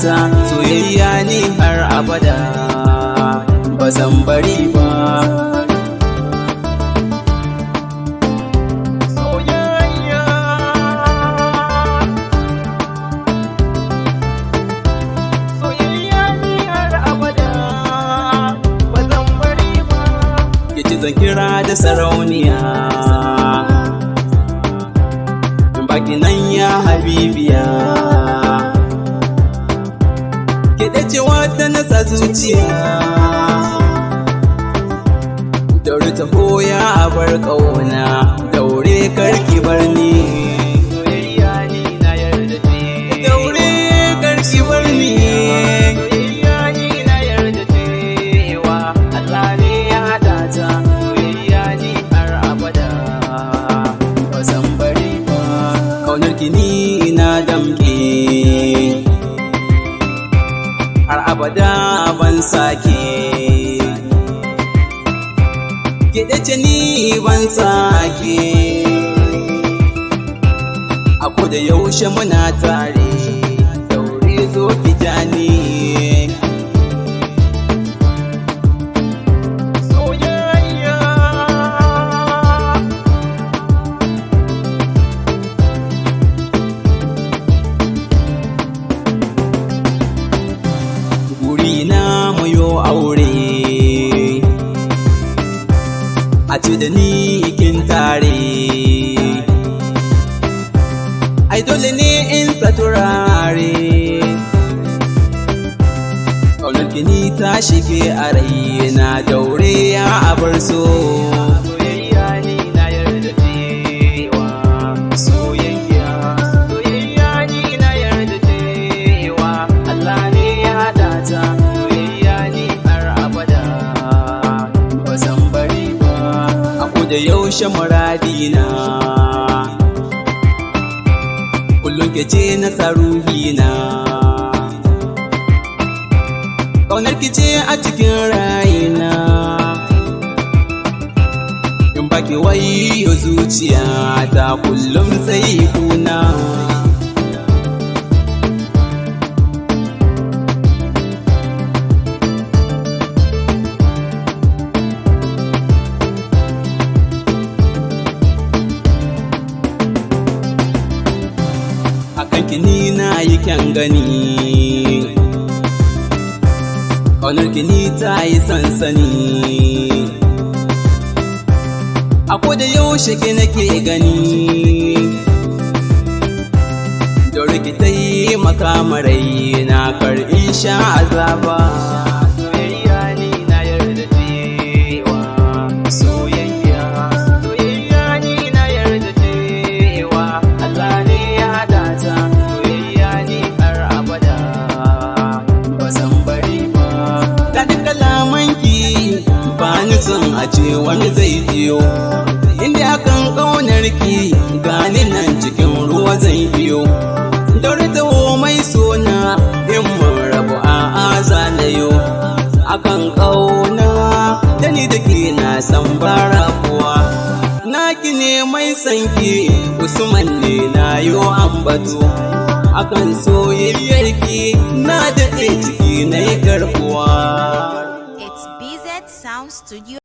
ta soyayya ne har abada ba zan bari ba. Soyayya ne har abada ba zan bari ba. Kici zan kira da sarauniya baki nan ya habibiya, kiɗe ce wata nasa zuciya, daure ta hoya a bar ƙauna, daure karki bar ni. Soyayya ni na yarda ce, daure karki bar ni. Soyayya ni na yarda ce, wa Allah ne ya haɗa ta. Soyayya ni har abada ba zan bari ba. Ƙaunarki ni na damƙe har abada ban sake, kiɗe ce ni ban sake, a da yaushe muna tare, daure zo ki ja ni. Na mayo aure a ce da ni kin tare, ai dole ne in saturare, ƙaunar ni ta shige a rai na, daure ya abar so. Soyayya ni na yarda cewa, soyayya ni na yarda cewa Allah ne ya haɗa ta. Da yaushe muradina kullum ke ce na ruhina, ƙaunar ki ce a cikin rayina, in baki wayo zuciya ta kullum sai kuna. Akanki ni na yi kyan gani, ƙaunarki ni ta yi sansani, a da yaushe ke nake gani, daure ki ta yi makamarai na kar in sha azaba. Soyayya ni na yarda cewa, soyayya ni na yarda cewa Allah ne ya haɗa ta. Soyayya ni har abada ba zan bari ba. Daɗi kalamanki ba ni son a ce wani zai jiyo, inda akan ƙaunarki gani nan cikin ruwa zan iyo, daure taho mai sona in mun rabu a'a zanayo, akan ƙauna da ni da ke na san bara kuwa. Naki ne mai sanki Usman ne na yo ambato, akan soyayyarki na daɗe ciki na yi garkuwa. It's BZ Sound Studio.